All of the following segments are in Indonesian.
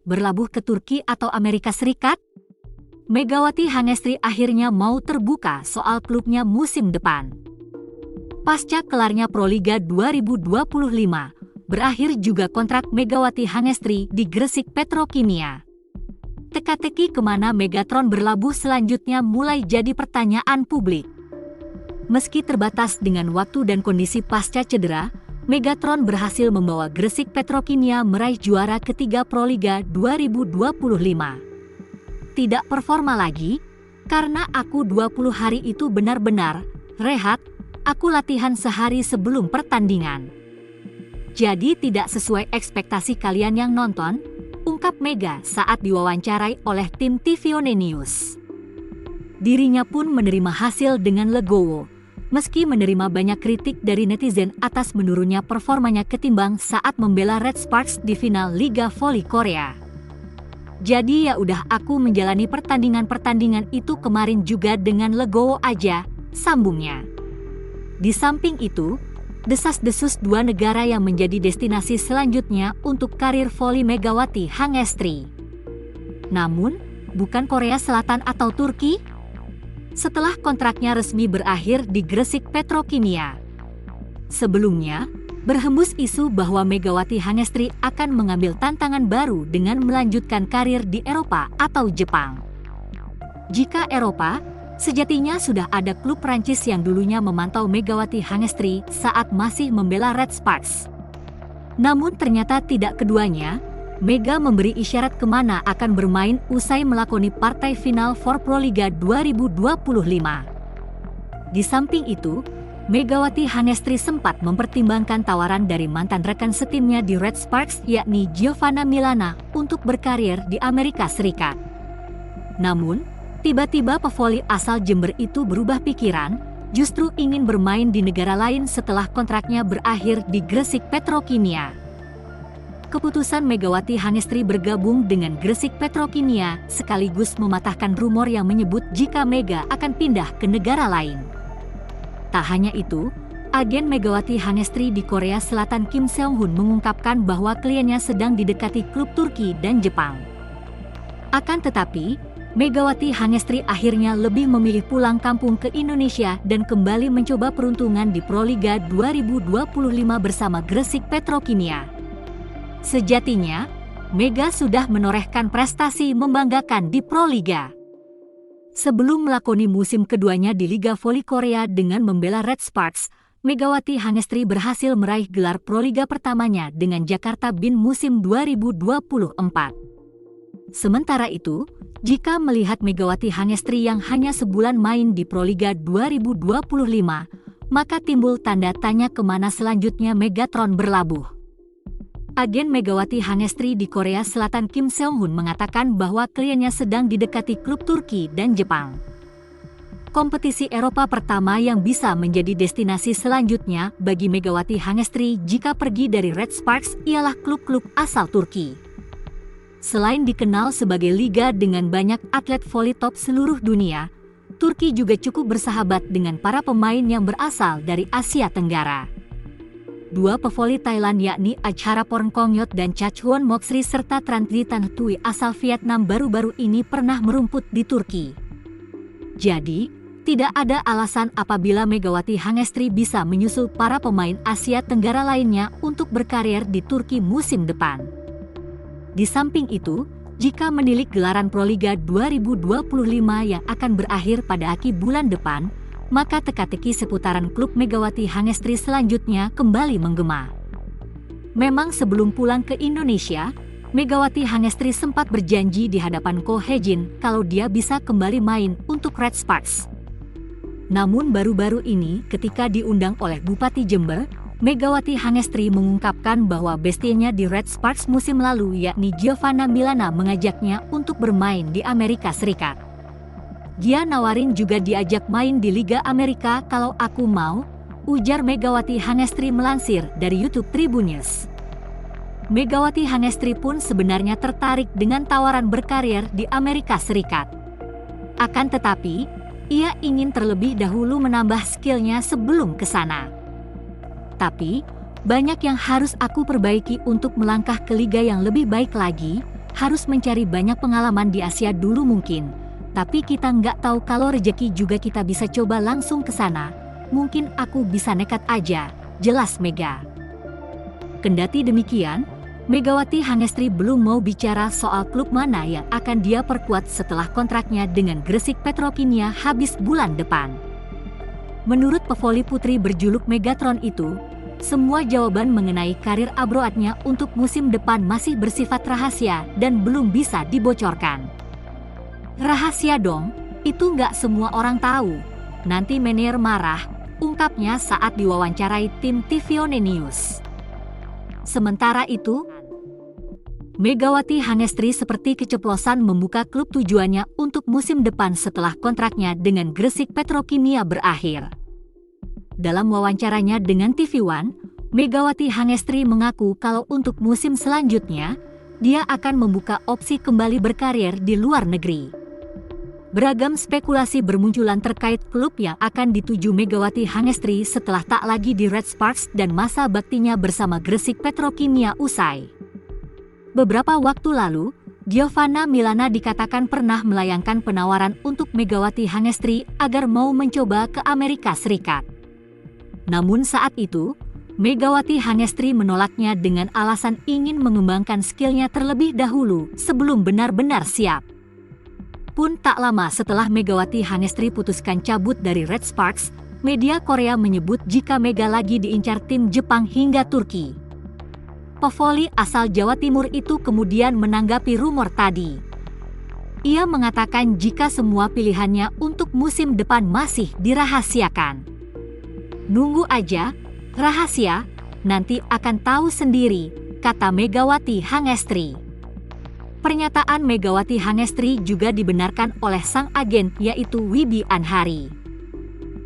berlabuh ke Turki atau Amerika Serikat? Megawati Hangestri akhirnya mau terbuka soal klubnya musim depan. Pasca kelarnya Proliga 2025, berakhir juga kontrak Megawati Hangestri di Gresik Petrokimia. Teka-teki kemana Megatron berlabuh selanjutnya mulai jadi pertanyaan publik. Meski terbatas dengan waktu dan kondisi pasca cedera, Megatron berhasil membawa Gresik Petrokimia meraih juara ketiga Proliga 2025. Tidak performa lagi, karena aku 20 hari itu benar-benar rehat, aku latihan sehari sebelum pertandingan. Jadi tidak sesuai ekspektasi kalian yang nonton, ungkap Mega saat diwawancarai oleh tim TVONE News. Dirinya pun menerima hasil dengan legowo, meski menerima banyak kritik dari netizen atas menurunnya performanya ketimbang saat membela Red Sparks di final Liga Voli Korea. Jadi ya udah, aku menjalani pertandingan-pertandingan itu kemarin juga dengan legowo aja, sambungnya. Di samping itu, desas-desus dua negara yang menjadi destinasi selanjutnya untuk karir voli Megawati Hangestri. Namun, bukan Korea Selatan atau Turki? Setelah kontraknya resmi berakhir di Gresik Petrokimia. Sebelumnya, berhembus isu bahwa Megawati Hangestri akan mengambil tantangan baru dengan melanjutkan karir di Eropa atau Jepang. Jika Eropa, sejatinya sudah ada klub Prancis yang dulunya memantau Megawati Hangestri saat masih membela Red Sparks. Namun ternyata tidak keduanya, Mega memberi isyarat kemana akan bermain usai melakoni partai final for Proliga 2025. Di samping itu, Megawati Hangestri sempat mempertimbangkan tawaran dari mantan rekan setimnya di Red Sparks yakni Giovanna Milana untuk berkarir di Amerika Serikat. Namun, tiba-tiba pevoli asal Jember itu berubah pikiran, justru ingin bermain di negara lain setelah kontraknya berakhir di Gresik Petrokimia. Keputusan Megawati Hangestri bergabung dengan Gresik Petrokimia sekaligus mematahkan rumor yang menyebut jika Mega akan pindah ke negara lain. Tak hanya itu, agen Megawati Hangestri di Korea Selatan Kim Seong-hun mengungkapkan bahwa kliennya sedang didekati klub Turki dan Jepang. Akan tetapi, Megawati Hangestri akhirnya lebih memilih pulang kampung ke Indonesia dan kembali mencoba peruntungan di Proliga 2025 bersama Gresik Petrokimia. Sejatinya, Mega sudah menorehkan prestasi membanggakan di Proliga. Sebelum melakoni musim keduanya di Liga Voli Korea dengan membela Red Sparks, Megawati Hangestri berhasil meraih gelar Proliga pertamanya dengan Jakarta BIN musim 2024. Sementara itu, jika melihat Megawati Hangestri yang hanya sebulan main di Proliga 2025, maka timbul tanda tanya kemana selanjutnya Megatron berlabuh. Agen Megawati Hangestri di Korea Selatan Kim Seong-hun mengatakan bahwa kliennya sedang didekati klub Turki dan Jepang. Kompetisi Eropa pertama yang bisa menjadi destinasi selanjutnya bagi Megawati Hangestri jika pergi dari Red Sparks ialah klub-klub asal Turki. Selain dikenal sebagai liga dengan banyak atlet voli top seluruh dunia, Turki juga cukup bersahabat dengan para pemain yang berasal dari Asia Tenggara. Dua pevoli Thailand yakni Acharapornkongyot dan Chachuan Moksri serta Trantri Tantui asal Vietnam baru-baru ini pernah merumput di Turki. Jadi, tidak ada alasan apabila Megawati Hangestri bisa menyusul para pemain Asia Tenggara lainnya untuk berkarir di Turki musim depan. Di samping itu, jika menilik gelaran Proliga 2025 yang akan berakhir pada akhir bulan depan, maka teka-teki seputaran klub Megawati Hangestri selanjutnya kembali menggema. Memang sebelum pulang ke Indonesia, Megawati Hangestri sempat berjanji di hadapan Ko Hye-jin kalau dia bisa kembali main untuk Red Sparks. Namun baru-baru ini ketika diundang oleh Bupati Jember, Megawati Hangestri mengungkapkan bahwa bestinya di Red Sparks musim lalu yakni Giovanna Milana mengajaknya untuk bermain di Amerika Serikat. Dia nawarin juga diajak main di Liga Amerika kalau aku mau, ujar Megawati Hangestri melansir dari YouTube Tribun News. Megawati Hangestri pun sebenarnya tertarik dengan tawaran berkarir di Amerika Serikat. Akan tetapi, ia ingin terlebih dahulu menambah skillnya sebelum ke sana. Tapi, banyak yang harus aku perbaiki untuk melangkah ke liga yang lebih baik lagi, harus mencari banyak pengalaman di Asia dulu mungkin. Tapi kita nggak tahu kalau rejeki juga kita bisa coba langsung ke sana. Mungkin aku bisa nekat aja, jelas Mega. Kendati demikian, Megawati Hangestri belum mau bicara soal klub mana yang akan dia perkuat setelah kontraknya dengan Gresik Petrokimia habis bulan depan. Menurut pevoli putri berjuluk Megatron itu, semua jawaban mengenai karir abroadnya untuk musim depan masih bersifat rahasia dan belum bisa dibocorkan. Rahasia dong, itu nggak semua orang tahu. Nanti Menir marah, ungkapnya saat diwawancarai tim TVONE News. Sementara itu, Megawati Hangestri seperti keceplosan membuka klub tujuannya untuk musim depan setelah kontraknya dengan Gresik Petrokimia berakhir. Dalam wawancaranya dengan TV One, Megawati Hangestri mengaku kalau untuk musim selanjutnya, dia akan membuka opsi kembali berkarir di luar negeri. Beragam spekulasi bermunculan terkait klub yang akan dituju Megawati Hangestri setelah tak lagi di Red Sparks dan masa baktinya bersama Gresik Petrokimia usai. Beberapa waktu lalu, Giovanna Milana dikatakan pernah melayangkan penawaran untuk Megawati Hangestri agar mau mencoba ke Amerika Serikat. Namun saat itu, Megawati Hangestri menolaknya dengan alasan ingin mengembangkan skillnya terlebih dahulu sebelum benar-benar siap. Pun tak lama setelah Megawati Hangestri putuskan cabut dari Red Sparks, media Korea menyebut jika Mega lagi diincar tim Jepang hingga Turki. Pevoli asal Jawa Timur itu kemudian menanggapi rumor tadi. Ia mengatakan jika semua pilihannya untuk musim depan masih dirahasiakan. Nunggu aja, rahasia, nanti akan tahu sendiri, kata Megawati Hangestri. Pernyataan Megawati Hangestri juga dibenarkan oleh sang agen yaitu Wibi Anhari.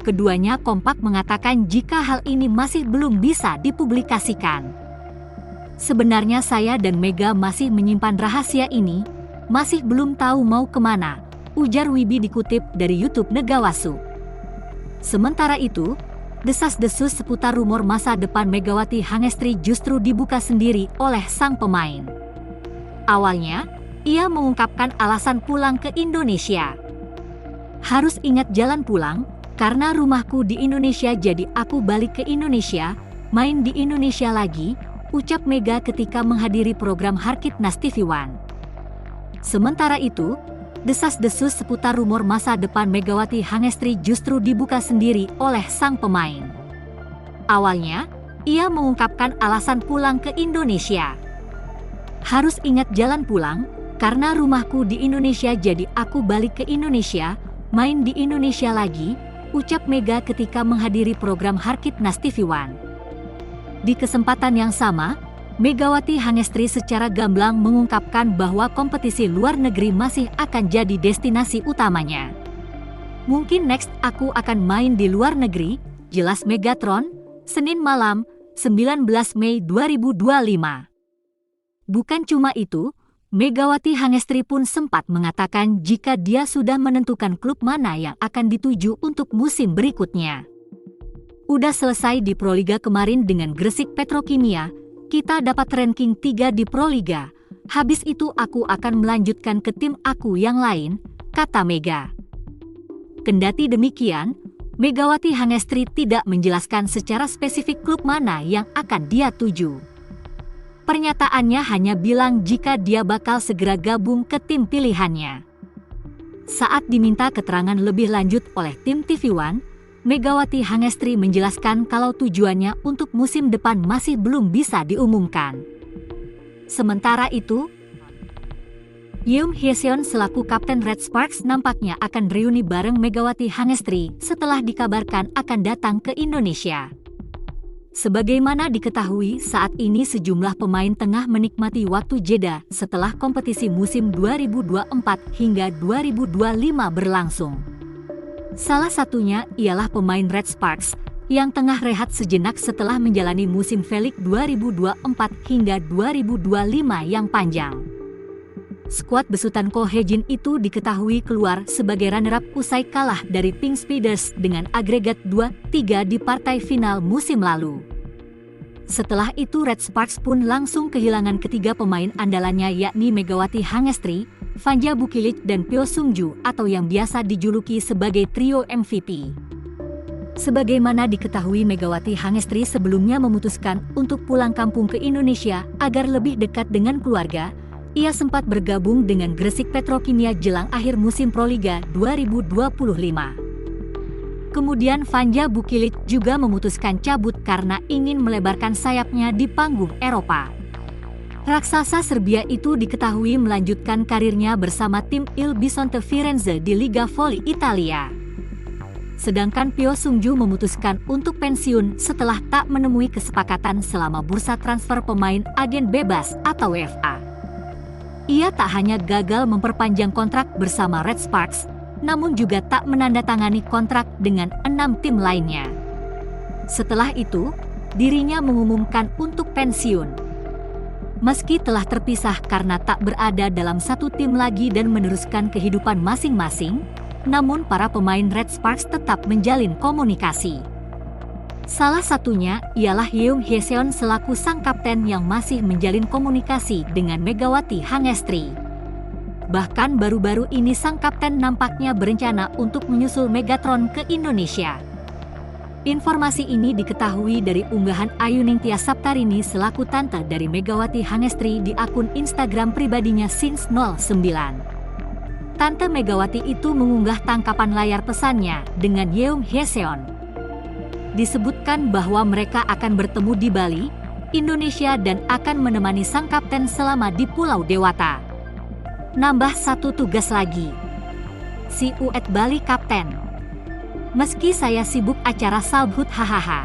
Keduanya kompak mengatakan jika hal ini masih belum bisa dipublikasikan. Sebenarnya saya dan Mega masih menyimpan rahasia ini, masih belum tahu mau kemana, ujar Wibi dikutip dari YouTube Negawasu. Sementara itu, desas-desus seputar rumor masa depan Megawati Hangestri justru dibuka sendiri oleh sang pemain. Awalnya, ia mengungkapkan alasan pulang ke Indonesia. Harus ingat jalan pulang, karena rumahku di Indonesia jadi aku balik ke Indonesia, main di Indonesia lagi, ucap Mega ketika menghadiri program Harkitnas TV One. Sementara itu, desas-desus seputar rumor masa depan Megawati Hangestri justru dibuka sendiri oleh sang pemain. Awalnya, ia mengungkapkan alasan pulang ke Indonesia. Harus ingat jalan pulang, karena rumahku di Indonesia jadi aku balik ke Indonesia, main di Indonesia lagi, ucap Mega ketika menghadiri program Harkitnas TV One. Di kesempatan yang sama, Megawati Hangestri secara gamblang mengungkapkan bahwa kompetisi luar negeri masih akan jadi destinasi utamanya. Mungkin next aku akan main di luar negeri, jelas Megatron, Senin malam, 19 Mei 2025. Bukan cuma itu, Megawati Hangestri pun sempat mengatakan jika dia sudah menentukan klub mana yang akan dituju untuk musim berikutnya. Udah selesai di Proliga kemarin dengan Gresik Petrokimia, kita dapat ranking 3 di Proliga. Habis itu aku akan melanjutkan ke tim aku yang lain, kata Mega. Kendati demikian, Megawati Hangestri tidak menjelaskan secara spesifik klub mana yang akan dia tuju. Pernyataannya hanya bilang jika dia bakal segera gabung ke tim pilihannya. Saat diminta keterangan lebih lanjut oleh tim TV One, Megawati Hangestri menjelaskan kalau tujuannya untuk musim depan masih belum bisa diumumkan. Sementara itu, Yoon Hye-seon selaku Kapten Red Sparks nampaknya akan reuni bareng Megawati Hangestri setelah dikabarkan akan datang ke Indonesia. Sebagaimana diketahui, saat ini sejumlah pemain tengah menikmati waktu jeda setelah kompetisi musim 2024 hingga 2025 berlangsung. Salah satunya ialah pemain Red Sparks yang tengah rehat sejenak setelah menjalani musim V-League 2024 hingga 2025 yang panjang. Skuad besutan Ko Hye-jin itu diketahui keluar sebagai runner-up usai kalah dari Pink Speeders dengan agregat 2-3 di partai final musim lalu. Setelah itu Red Sparks pun langsung kehilangan ketiga pemain andalannya yakni Megawati Hangestri, Vanja Bukilic dan Pyo Sungju atau yang biasa dijuluki sebagai trio MVP. Sebagaimana diketahui Megawati Hangestri sebelumnya memutuskan untuk pulang kampung ke Indonesia agar lebih dekat dengan keluarga. Ia sempat bergabung dengan Gresik Petrokimia jelang akhir musim Proliga 2025. Kemudian Vanja Bukilic juga memutuskan cabut karena ingin melebarkan sayapnya di panggung Eropa. Raksasa Serbia itu diketahui melanjutkan karirnya bersama tim Il Bisonte Firenze di Liga Voli Italia. Sedangkan Pyo Sungju memutuskan untuk pensiun setelah tak menemui kesepakatan selama bursa transfer pemain agen bebas atau WFA. Ia tak hanya gagal memperpanjang kontrak bersama Red Sparks, namun juga tak menandatangani kontrak dengan 6 tim lainnya. Setelah itu, dirinya mengumumkan untuk pensiun. Meski telah terpisah karena tak berada dalam satu tim lagi dan meneruskan kehidupan masing-masing, namun para pemain Red Sparks tetap menjalin komunikasi. Salah satunya ialah Yeung Hyeseon selaku sang kapten yang masih menjalin komunikasi dengan Megawati Hangestri. Bahkan baru-baru ini sang kapten nampaknya berencana untuk menyusul Megatron ke Indonesia. Informasi ini diketahui dari unggahan Ayuningtyas Saptarini selaku tante dari Megawati Hangestri di akun Instagram pribadinya Sins09. Tante Megawati itu mengunggah tangkapan layar pesannya dengan Yeung Hyeseon. Disebutkan bahwa mereka akan bertemu di Bali, Indonesia dan akan menemani sang kapten selama di Pulau Dewata. Nambah satu tugas lagi. See you at Bali Kapten. Meski saya sibuk acara Salbut hahaha.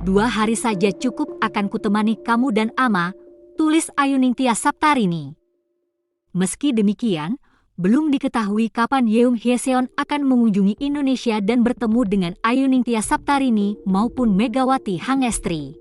2 hari saja cukup akan kutemani kamu dan Ama, tulis Ayuningtyas Saptarini. Meski demikian, belum diketahui kapan Yeung Hyeseon akan mengunjungi Indonesia dan bertemu dengan Ayuningtyas Saptarini maupun Megawati Hangestri.